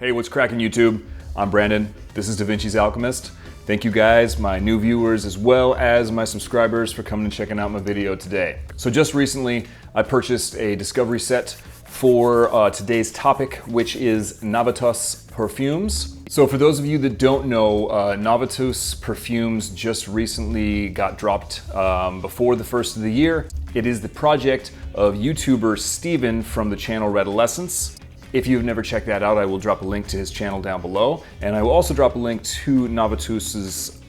Hey, what's cracking YouTube? I'm Brandon. This is DaVinci's Alchemyst. Thank you guys, my new viewers, as well as my subscribers for coming and checking out my video today. So just recently, I purchased a discovery set for today's topic, which is Navitus Parfums. So for those of you that don't know, Navitus Parfums just recently got dropped before the first of the year. It is the project of YouTuber Steven from the channel Redolessence. If you've never checked that out, I will drop a link to his channel down below. And I will also drop a link to Navitus's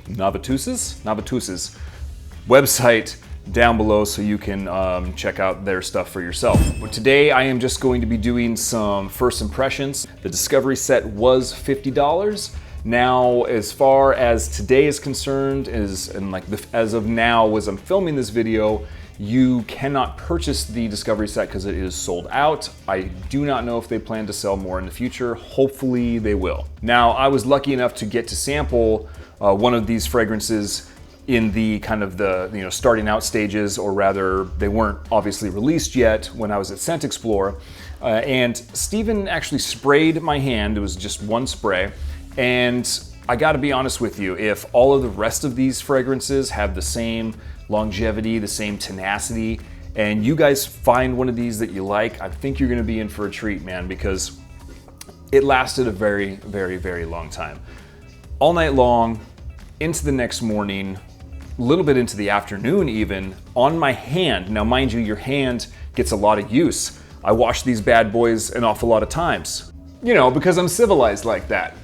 website down below so you can check out their stuff for yourself. But today I am just going to be doing some first impressions. The discovery set was $50. Now, as far as today is concerned, as of now, as I'm filming this video, you cannot purchase the discovery set because it is sold out. I do not know if they plan to sell more in the future. Hopefully they will. Now, I was lucky enough to get to sample one of these fragrances in the kind of the starting out stages, or rather they weren't obviously released yet when I was at Scent Explore. And Steven actually sprayed my hand. It was just one spray. And I gotta be honest with you, if all of the rest of these fragrances have the same longevity, the same tenacity, and you guys find one of these that you like, I think you're gonna be in for a treat, man, because it lasted a very, very, very long time. All night long, into the next morning, a little bit into the afternoon even, on my hand. Now mind you, your hand gets a lot of use. I wash these bad boys an awful lot of times, because I'm civilized like that.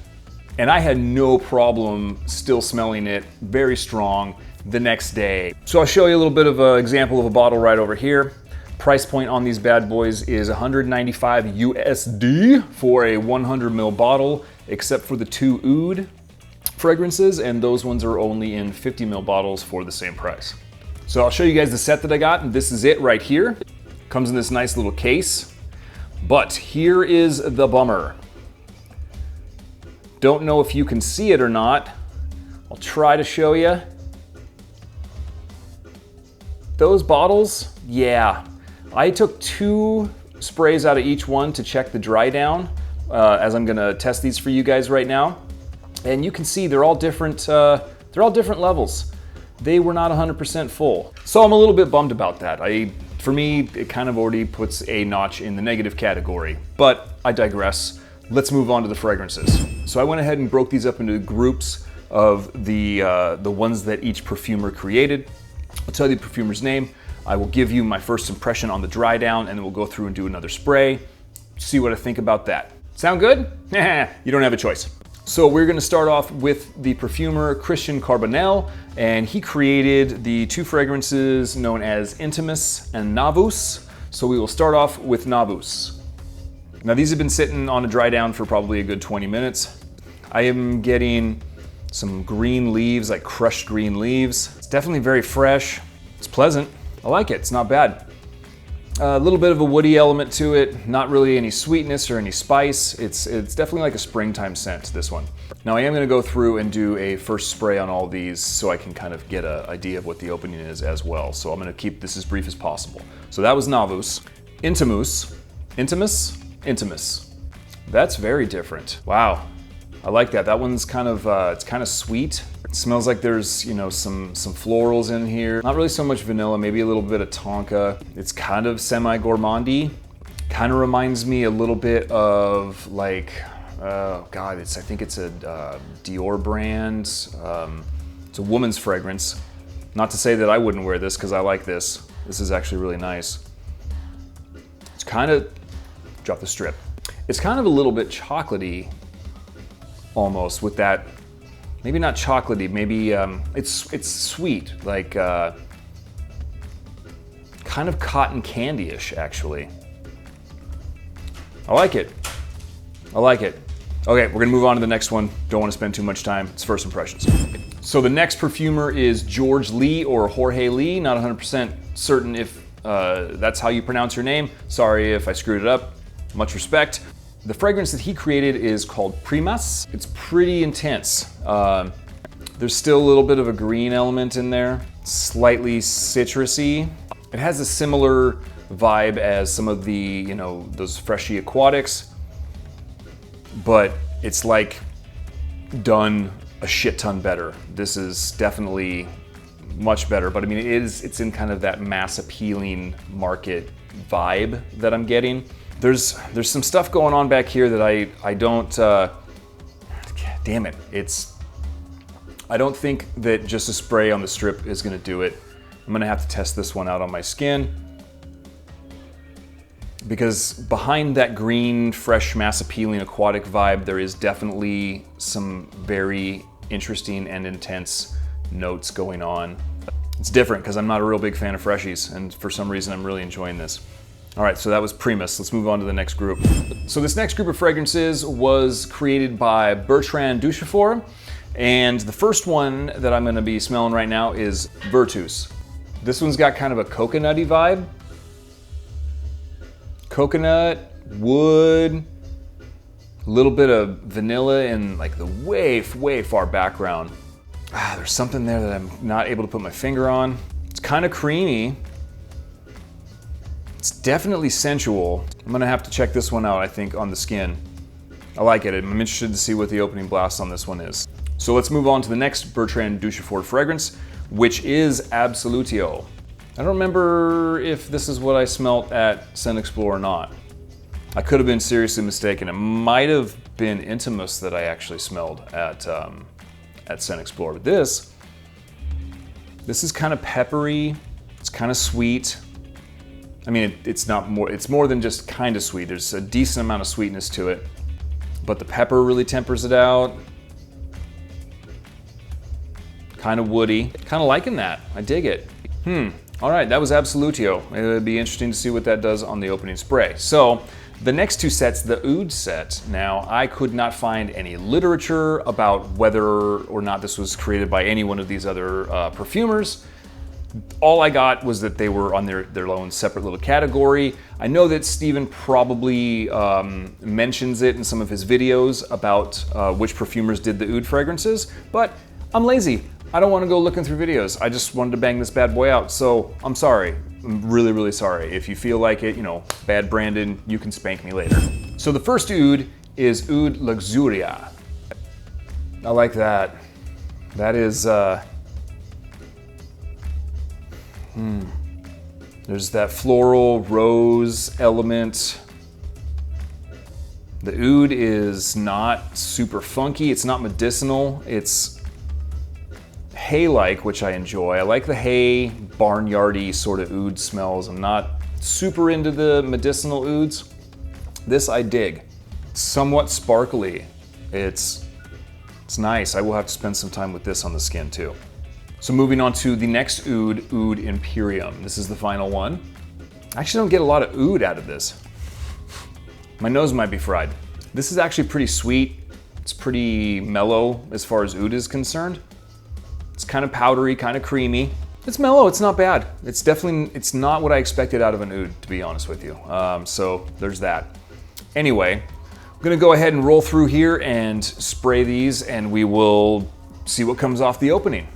And I had no problem still smelling it very strong the next day. So I'll show you a little bit of an example of a bottle right over here. Price point on these bad boys is 195 USD for a 100 ml bottle, except for the two Ouds fragrances, and those ones are only in 50 ml bottles for the same price. So I'll show you guys the set that I got, and this is it right here. Comes in this nice little case, but here is the bummer. Don't know if you can see it or not. I'll try to show you. Those bottles, yeah. I took 2 sprays out of each one to check the dry down, as I'm gonna test these for you guys right now. And you can see they're all different levels. They were not 100% full. So I'm a little bit bummed about that. For me, it kind of already puts a notch in the negative category, but I digress. Let's move on to the fragrances. So I went ahead and broke these up into groups of the ones that each perfumer created. I'll tell you the perfumer's name. I will give you my first impression on the dry down, and then we'll go through and do another spray. See what I think about that. Sound good? You don't have a choice. So we're gonna start off with the perfumer Christian Carbonell, and he created the 2 fragrances known as Intimus and Navitus. So we will start off with Navitus. Now these have been sitting on a dry down for probably a good 20 minutes. I am getting some green leaves, like crushed green leaves. It's definitely very fresh. It's pleasant. I like it, it's not bad. A little bit of a woody element to it, not really any sweetness or any spice. It's definitely like a springtime scent, this one. Now I am gonna go through and do a first spray on all these so I can kind of get an idea of what the opening is as well. So I'm gonna keep this as brief as possible. So that was Navitus. Intimus. That's very different. Wow, I like that. That one's kind of, it's kind of sweet. It smells like there's, some florals in here. Not really so much vanilla, maybe a little bit of tonka. It's kind of semi-gourmandy. Kind of reminds me a little bit of like, I think it's a Dior brand. It's a woman's fragrance. Not to say that I wouldn't wear this because I like this. This is actually really nice. It's kind of, drop the strip. It's kind of a little bit chocolatey almost with that, maybe not chocolatey, maybe it's sweet, like kind of cotton candy-ish actually. I like it. Okay, we're gonna move on to the next one. Don't want to spend too much time. It's first impressions. So the next perfumer is George Lee or Jorge Lee. Not 100% certain if that's how you pronounce your name. Sorry if I screwed it up. Much respect. The fragrance that he created is called Prema. It's pretty intense. There's still a little bit of a green element in there, slightly citrusy. It has a similar vibe as some of the, those freshy aquatics. but it's like done a shit ton better. This is definitely much better, but I mean, it's in kind of that mass appealing market vibe that I'm getting. There's some stuff going on back here that I don't, damn it. I don't think that just a spray on the strip is gonna do it. I'm gonna have to test this one out on my skin, because behind that green, fresh, mass appealing aquatic vibe, there is definitely some very interesting and intense notes going on. It's different because I'm not a real big fan of freshies, and for some reason I'm really enjoying this. All right, so that was Prema. Let's move on to the next group. So this next group of fragrances was created by Bertrand, and the first one that I'm gonna be smelling right now is Virtus. This one's got kind of a coconutty vibe. Coconut, wood, a little bit of vanilla in like the way far background. There's something there that I'm not able to put my finger on. It's kind of creamy. It's definitely sensual. I'm gonna have to check this one out, I think, on the skin. I like it. I'm interested to see what the opening blast on this one is. So let's move on to the next Bertrand fragrance, which is Absolutio. I don't remember if this is what I smelt at Scent Explore or not. I could have been seriously mistaken. It might have been Intimus that I actually smelled at Scent Explore. But this is kind of peppery. It's kind of sweet. I mean, it's more than just kind of sweet. There's a decent amount of sweetness to it, but the pepper really tempers it out. Kind of woody. Kind of liking that. I dig it. All right, that was Absolutio. It would be interesting to see what that does on the opening spray. So the next two sets, the Ouds set. Now, I could not find any literature about whether or not this was created by any one of these other perfumers. All I got was that they were on their own separate little category. I know that Steven probably mentions it in some of his videos about which perfumers did the Oud fragrances, but I'm lazy. I don't want to go looking through videos. I just wanted to bang this bad boy out, so I'm sorry. I'm really, really sorry. If you feel like it, you know, bad Brandon, you can spank me later. So the first Oud is Oud Luxuria. I like that. That is, there's that floral rose element. The Oud is not super funky. It's not medicinal. It's hay-like, which I enjoy. I like the hay, barnyardy sort of oud smells. I'm not super into the medicinal ouds. This I dig. It's somewhat sparkly. It's nice. I will have to spend some time with this on the skin too. So moving on to the next Oud, Oud Imperium. This is the final one. I actually don't get a lot of oud out of this. My nose might be fried. This is actually pretty sweet. It's pretty mellow as far as oud is concerned. It's kind of powdery, kind of creamy. It's mellow, it's not bad. It's not what I expected out of an oud, to be honest with you. So there's that. Anyway, I'm gonna go ahead and roll through here and spray these, and we will see what comes off the opening.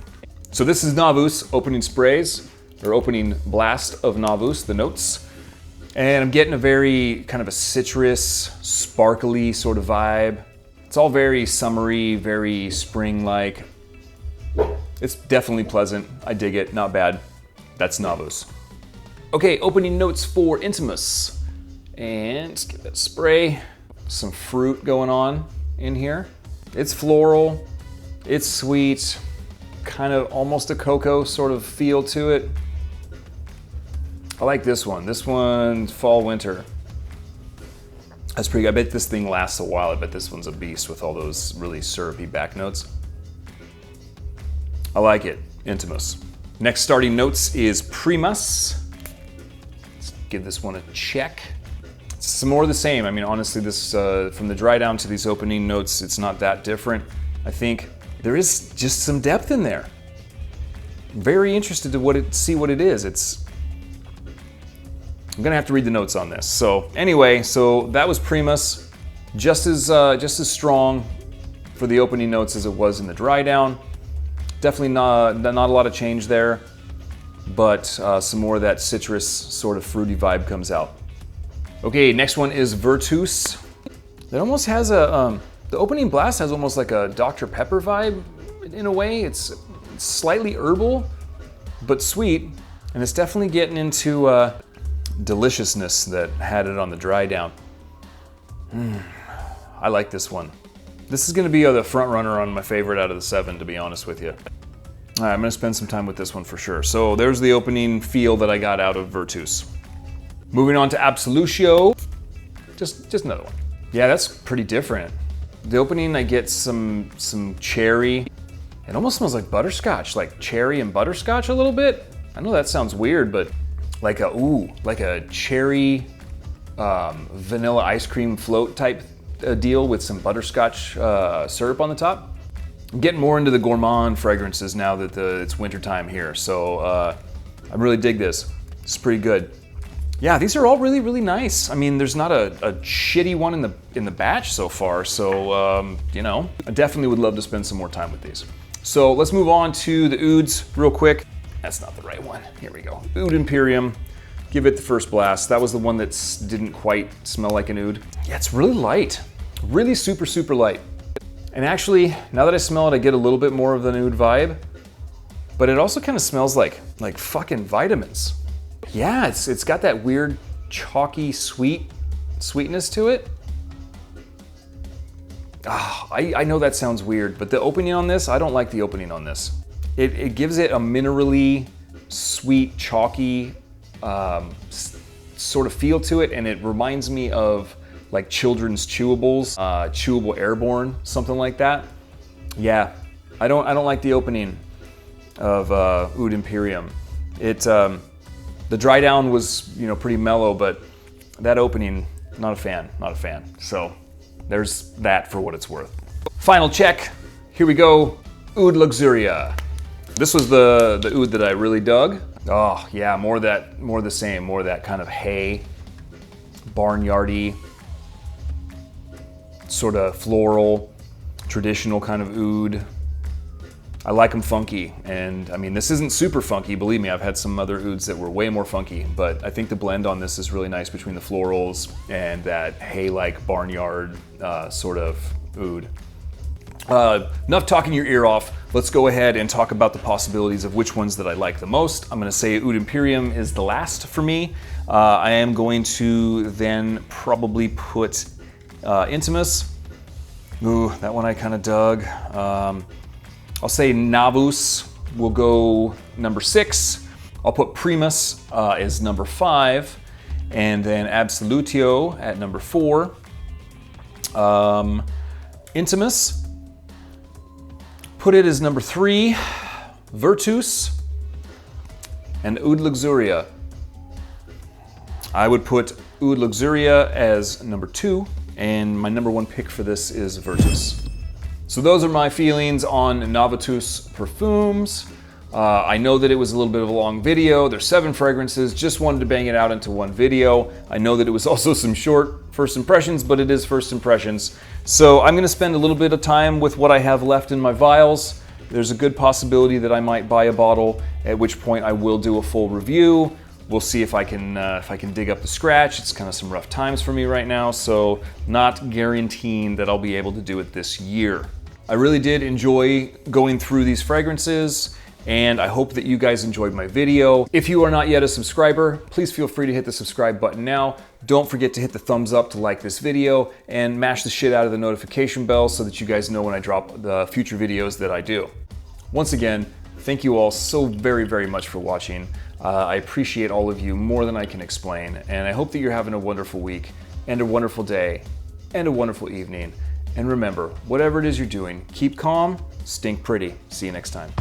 So this is Navitus opening sprays, or opening blast of Navitus, the notes. And I'm getting a very kind of a citrus, sparkly sort of vibe. It's all very summery, very spring-like. It's definitely pleasant. I dig it, not bad. That's Navitus. Okay, opening notes for Intimus. And let's get that spray. Some fruit going on in here. It's floral, it's sweet, kind of almost a cocoa sort of feel to it. I like this one. This one's fall, winter. That's pretty good. I bet this thing lasts a while. I bet this one's a beast with all those really syrupy back notes. I like it. Intimus. Next starting notes is Primas. Let's give this one a check. It's some more of the same. I mean, honestly, this from the dry down to these opening notes, it's not that different. I think there is just some depth in there. I'm very interested to see what it is. I'm gonna have to read the notes on this. So anyway, so that was Primas. Just as strong for the opening notes as it was in the dry down. Definitely not a lot of change there, but some more of that citrus sort of fruity vibe comes out. Okay, next one is Virtus. It almost has a, the opening blast has almost like a Dr. Pepper vibe in a way. It's slightly herbal, but sweet. And it's definitely getting into deliciousness that had it on the dry down. I like this one. This is gonna be the front runner on my favorite out of the 7, to be honest with you. All right, I'm gonna spend some time with this one for sure. So there's the opening feel that I got out of Virtus. Moving on to Absolutio. Just another one. Yeah, that's pretty different. The opening, I get some cherry. It almost smells like butterscotch, like cherry and butterscotch a little bit. I know that sounds weird, but like a cherry vanilla ice cream float type deal with some butterscotch syrup on the top. I'm getting more into the gourmand fragrances now that it's wintertime here, so I really dig this. It's pretty good. Yeah, these are all really, really nice. I mean, there's not a shitty one in the batch so far, so you know, I definitely would love to spend some more time with these. So let's move on to the Ouds real quick. That's not the right one. Here we go. Oud Imperium. Give it the first blast. That was the one that didn't quite smell like an oud. Yeah, it's really light. Really super, super light. And actually, now that I smell it, I get a little bit more of the oud vibe, but it also kind of smells like fucking vitamins. Yeah, it's got that weird chalky sweetness to it. I know that sounds weird, but the opening on this, I don't like the opening on this. It gives it a minerally, sweet, chalky sort of feel to it, and it reminds me of like children's chewables, chewable airborne, something like that. Yeah, I don't like the opening of Oud Imperium. The dry down was, you know, pretty mellow, but that opening, not a fan. So there's that for what it's worth. Final check, here we go, Oud Luxuria. This was the oud that I really dug. Oh yeah, more the same, more of that kind of hay, barnyardy, sort of floral, traditional kind of oud. I like them funky, and I mean, this isn't super funky, believe me, I've had some other ouds that were way more funky, but I think the blend on this is really nice between the florals and that hay-like barnyard sort of oud. Enough talking your ear off. Let's go ahead and talk about the possibilities of which ones that I like the most. I'm gonna say Oud Imperium is the last for me. I am going to then probably put Intimus. Ooh, that one I kind of dug. I'll say Navitus will go number 6. I'll put Primus as number 5, and then Absolutio at number 4. Intimus, put it as number 3. Virtus, and Oud Luxuria. I would put Oud Luxuria as number 2, and my number 1 pick for this is Virtus. So those are my feelings on Navitus Parfums. I know that it was a little bit of a long video. There's 7 fragrances, just wanted to bang it out into one video. I know that it was also some short first impressions, but it is first impressions. So I'm gonna spend a little bit of time with what I have left in my vials. There's a good possibility that I might buy a bottle, at which point I will do a full review. We'll see if I can dig up the scratch. It's kind of some rough times for me right now, so not guaranteeing that I'll be able to do it this year. I really did enjoy going through these fragrances, and I hope that you guys enjoyed my video. If you are not yet a subscriber, please feel free to hit the subscribe button now. Don't forget to hit the thumbs up to like this video, and mash the shit out of the notification bell so that you guys know when I drop the future videos that I do. Once again, thank you all so very, very much for watching. I appreciate all of you more than I can explain, and I hope that you're having a wonderful week, and a wonderful day, and a wonderful evening. And remember, whatever it is you're doing, keep calm, stink pretty. See you next time.